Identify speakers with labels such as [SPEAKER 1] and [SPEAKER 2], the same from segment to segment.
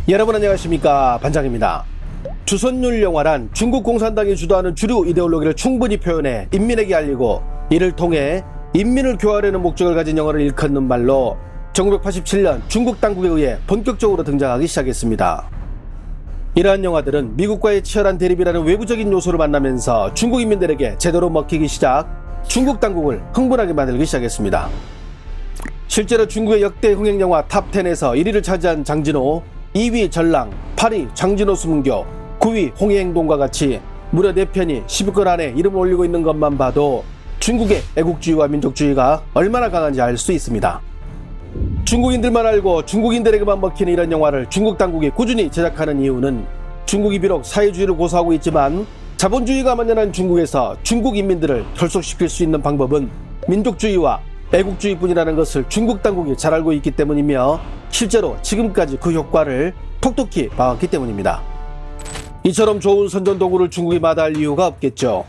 [SPEAKER 1] 여러분 안녕하십니까, 반장입니다. 주선율 영화란 중국 공산당이 주도하는 주류 이데올로기를 충분히 표현해 인민에게 알리고 이를 통해 인민을 교화하려는 목적을 가진 영화를 일컫는 말로 1987년 중국 당국에 의해 본격적으로 등장하기 시작했습니다. 이러한 영화들은 미국과의 치열한 대립이라는 외부적인 요소를 만나면서 중국 인민들에게 제대로 먹히기 시작, 중국 당국을 흥분하게 만들기 시작했습니다. 실제로 중국의 역대 흥행 영화 탑10에서 1위를 차지한 장진호, 2위 전랑, 8위 장진호 수문교, 9위 홍해행동과 같이 무려 4편이 10위권 안에 이름을 올리고 있는 것만 봐도 중국의 애국주의와 민족주의가 얼마나 강한지 알 수 있습니다. 중국인들만 알고 중국인들에게만 먹히는 이런 영화를 중국 당국이 꾸준히 제작하는 이유는 중국이 비록 사회주의를 고수하고 있지만 자본주의가 만연한 중국에서 중국 인민들을 결속시킬 수 있는 방법은 민족주의와 애국주의뿐이라는 것을 중국 당국이 잘 알고 있기 때문이며 실제로 지금까지 그 효과를 톡톡히 봐왔기 때문입니다. 이처럼 좋은 선전도구를 중국이 마다할 이유가 없겠죠.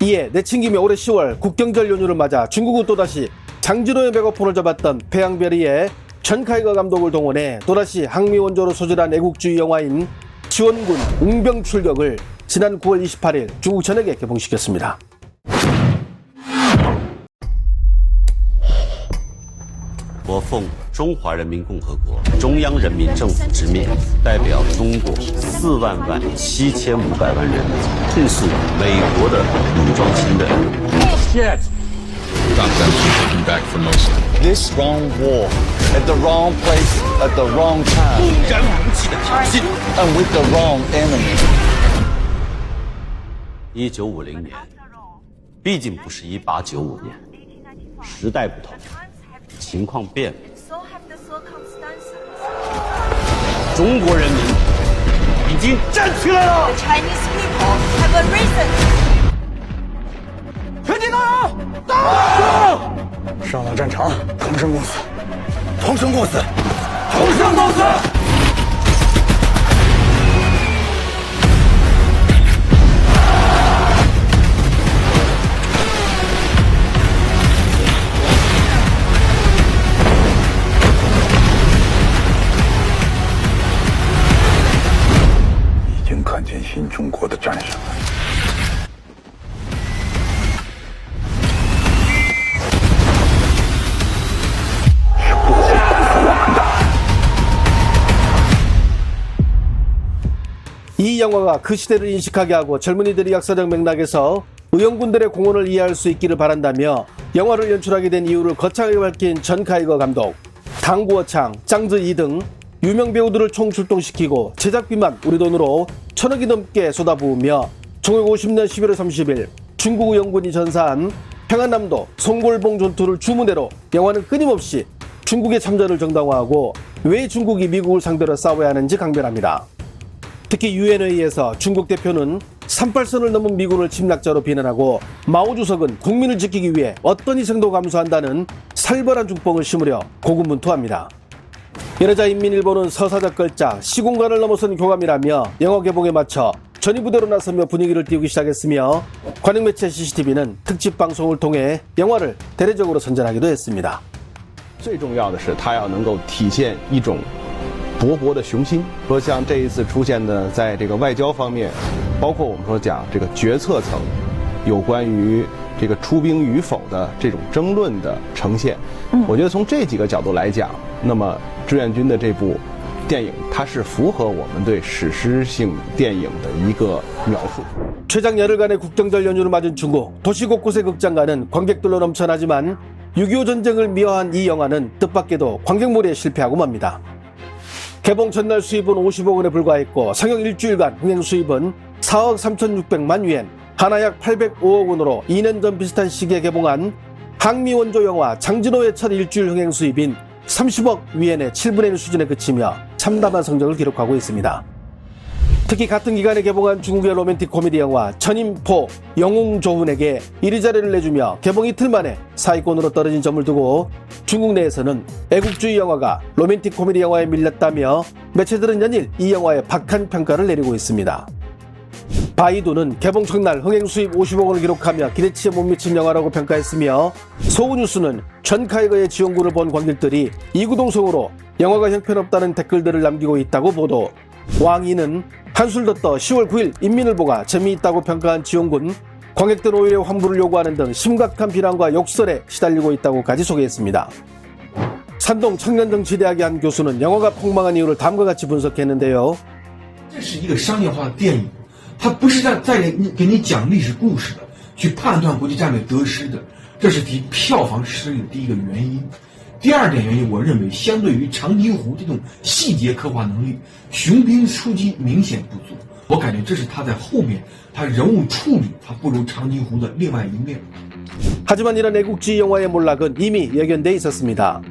[SPEAKER 1] 이에 내친김에 올해 10월 국경절 연휴를 맞아 중국은 또다시 장진호의 메가폰을 잡았던 패양별이의 전카이거 감독을 동원해 또다시 항미 원조로 소재한 애국주의 영화인 지원군 웅병 출격을 지난 9월 28일 중국 전역에 개봉시켰습니다.
[SPEAKER 2] 我奉中华人民共和国中央人民政府之命，代表中国4万7500万人民，控诉美国的武装侵略。Shit!
[SPEAKER 3] Stop them from taking back Formosa.
[SPEAKER 4] This wrong war at the wrong place at the wrong time
[SPEAKER 2] 燃武器的挑衅。
[SPEAKER 4] and with the wrong enemy.
[SPEAKER 2] 1950年，毕竟不是1895年，时代不同。 情况变了，中国人民已经站起来了。
[SPEAKER 5] The Chinese people have a reason.
[SPEAKER 4] 全体到岗！到！上了战场，同生共死，同生共死，同生共死。
[SPEAKER 6] 看见新中国的战士们，是不会辜负我们的。
[SPEAKER 1] 이 영화가 그 시대를 인식하게 하고 젊은이들이 역사적 맥락에서 의용군들의 공헌을 이해할 수 있기를 바란다며 영화를 연출하게 된 이유를 거창하게 밝힌 전카이거 감독, 당구어창, 짱즈이 등 유명 배우들을 총출동시키고 제작비만 우리 돈으로 1000억이 넘게 쏟아부으며 1950년 11월 30일 중국 의용군이 전사한 평안남도 송골봉 전투를 주문대로 영화는 끊임없이 중국의 참전을 정당화하고 왜 중국이 미국을 상대로 싸워야 하는지 강변합니다. 특히 유엔회의에서 중국 대표는 38선을 넘은 미군을 침략자로 비난하고 마오주석은 국민을 지키기 위해 어떤 희생도 감수한다는 살벌한 중뽕을 심으려 고군분투합니다. 이러자 인민일보는 서사적 걸작, 시공간을 넘어선 교감이라며 영화 개봉에 맞춰 전위부대로 나서며 분위기를 띄우기 시작했으며 관영매체 CCTV는 특집 방송을 통해 영화를 대대적으로 선전하기도 했습니다.
[SPEAKER 7] 最重要的是，它要能够体现一种勃勃的雄心。说像这一次出现的，在这个外交方面，包括我们说讲这个决策层，有关于这个出兵与否的这种争论的呈现。我觉得从这几个角度来讲，那么志愿军的这部电影，它是符合我们对史诗性电影的一个描述。
[SPEAKER 1] 최장 열흘간의 국경절 연휴를 맞은 중국, 도시 곳곳의 극장가는 관객들로 넘쳐나지만 6.25 전쟁을 미화한 이 영화는 뜻밖에도 관객몰이에 실패하고 맙니다. 개봉 전날 수입은 50억 원에 불과했고 상영 일주일간 흥행 수입은 4억 3,600만 위엔, 하나 약 805억 원으로 2년 전 비슷한 시기에 개봉한 항미 원조 영화 장진호의 첫 일주일 흥행 수입인 30억 위엔의 7분의 1 수준에 그치며 참담한 성적을 기록하고 있습니다. 특히 같은 기간에 개봉한 중국의 로맨틱 코미디 영화 천인포 영웅조훈에게 1위 자리를 내주며 개봉 이틀 만에 사위권으로 떨어진 점을 두고 중국 내에서는 애국주의 영화가 로맨틱 코미디 영화에 밀렸다며 매체들은 연일 이 영화에 박한 평가를 내리고 있습니다. 바이두는 개봉 첫날 흥행 수입 50억 원을 기록하며 기대치에 못 미친 영화라고 평가했으며, 서울뉴스는 전카이거의 지원군을 본 관객들이 이구동성으로 영화가 형편없다는 댓글들을 남기고 있다고 보도. 왕이는 한술 더 떠 10월 9일 인민일보가 재미있다고 평가한 지원군, 관객들은 오히려 환불을 요구하는 등 심각한 비난과 욕설에 시달리고 있다고까지 소개했습니다. 산동 청년정치대학의 한 교수는 영화가 폭망한 이유를 다음과 같이 분석했는데요.
[SPEAKER 8] 这是一个商业化的电影，它不是在给你讲历史故事的，去判断国际战略得失的，这是票房失利的第一个原因。第二点原因，我认为相对于长津湖这种细节刻画能力，雄兵出击明显不足。我感觉这是他在后面他人物处理他不如长津湖的另外一面。
[SPEAKER 1] 하지만 이런 애국주의 영화의 몰락은 이미 예견돼 있었습니다.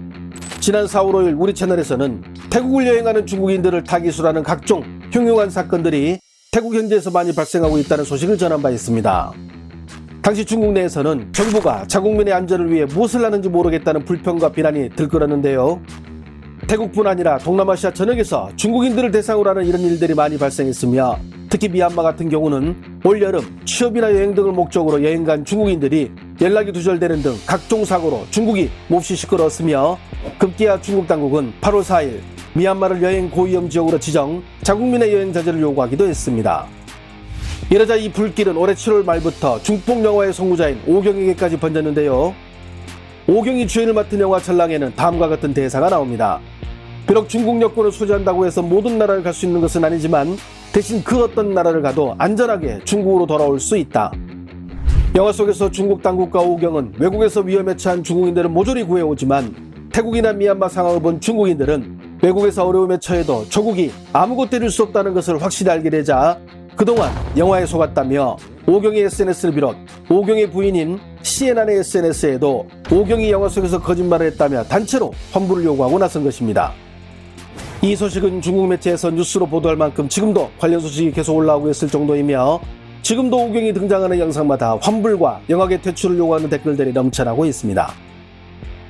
[SPEAKER 1] 지난 4월 5일 우리 채널에서는 태국을 여행하는 중국인들을 타깃으로 각종 흉흉한 사건들이 태국 현지에서 많이 발생하고 있다는 소식을 전한 바 있습니다. 당시 중국 내에서는 정부가 자국민의 안전을 위해 무엇을 하는지 모르겠다는 불평과 비난이 들끓었는데요. 태국뿐 아니라 동남아시아 전역에서 중국인들을 대상으로 하는 이런 일들이 많이 발생했으며, 특히 미얀마 같은 경우는 올여름 취업이나 여행 등을 목적으로 여행 간 중국인들이 연락이 두절되는 등 각종 사고로 중국이 몹시 시끄러웠으며, 급기야 중국 당국은 8월 4일 미얀마를 여행 고위험 지역으로 지정, 자국민의 여행 자제를 요구하기도 했습니다. 이러자 이 불길은 올해 7월 말부터 중폭 영화의 선구자인 오경에게까지 번졌는데요. 오경이 주연을 맡은 영화 전랑에는 다음과 같은 대사가 나옵니다. 비록 중국 여권을 소지한다고 해서 모든 나라를 갈 수 있는 것은 아니지만 대신 그 어떤 나라를 가도 안전하게 중국으로 돌아올 수 있다. 영화 속에서 중국 당국과 오경은 외국에서 위험에 처한 중국인들을 모조리 구해오지만, 태국이나 미얀마 상황을 본 중국인들은 외국에서 어려움에 처해도 조국이 아무것도 해줄 수 없다는 것을 확실히 알게 되자 그동안 영화에 속았다며, 오경의 SNS를 비롯 오경의 부인인 시엔안의 SNS에도 오경이 영화 속에서 거짓말을 했다며 단체로 환불을 요구하고 나선 것입니다. 이 소식은 중국 매체에서 뉴스로 보도할 만큼 지금도 관련 소식이 계속 올라오고 있을 정도이며, 지금도 오경이 등장하는 영상마다 환불과 영화계 퇴출을 요구하는 댓글들이 넘쳐나고 있습니다.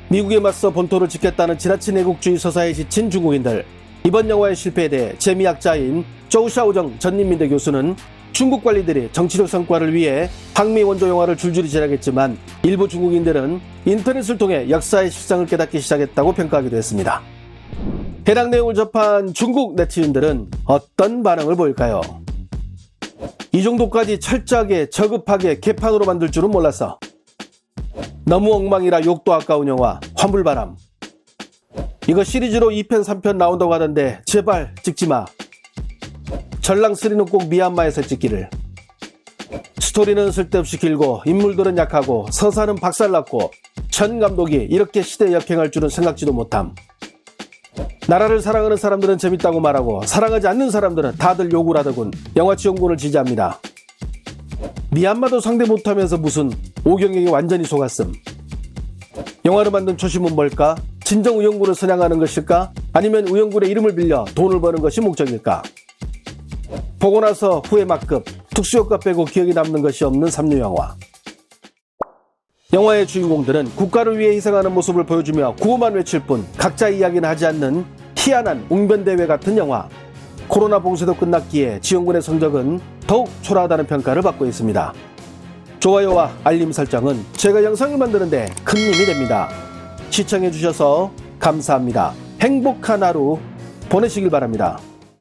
[SPEAKER 1] 미국에 맞서 본토를 지켰다는 지나친 애국주의 서사에 지친 중국인들, 이번 영화의 실패에 대해 재미학자인 조우샤오정 전인민대 교수는 중국 관리들이 정치적 성과를 위해 항미 원조 영화를 줄줄이 제작했지만 일부 중국인들은 인터넷을 통해 역사의 실상을 깨닫기 시작했다고 평가하기도 했습니다. 해당 내용을 접한 중국 네티즌들은 어떤 반응을 보일까요? 이 정도까지 철저하게 저급하게 개판으로 만들 줄은 몰랐어. 너무 엉망이라 욕도 아까운 영화 환불바람. 이거 시리즈로 2편 3편 나온다고 하던데 제발 찍지마. 전랑3는 꼭 미얀마에서 찍기를. 스토리는 쓸데없이 길고 인물들은 약하고 서사는 박살났고 전 감독이 이렇게 시대 역행할 줄은 생각지도 못함. 나라를 사랑하는 사람들은 재밌다고 말하고 사랑하지 않는 사람들은 다들 욕을 하더군. 영화 지원군을 지지합니다. 미얀마도 상대 못하면서 무슨 오경에게 완전히 속았음. 영화를 만든 초심은 뭘까? 진정 의용군을 선양하는 것일까? 아니면 의용군의 이름을 빌려 돈을 버는 것이 목적일까? 보고 나서 후회 막급, 특수효과 빼고 기억에 남는 것이 없는 삼류영화. 영화의 주인공들은 국가를 위해 희생하는 모습을 보여주며 구호만 외칠 뿐 각자 이야기는 하지 않는 희한한 웅변대회 같은 영화. 코로나 봉쇄도 끝났기에 지원군의 성적은 더욱 초라하다는 평가를 받고 있습니다. 좋아요와 알림 설정은 제가 영상을 만드는데 큰 힘이 됩니다. 시청해주셔서 감사합니다. 행복한 하루 보내시길 바랍니다.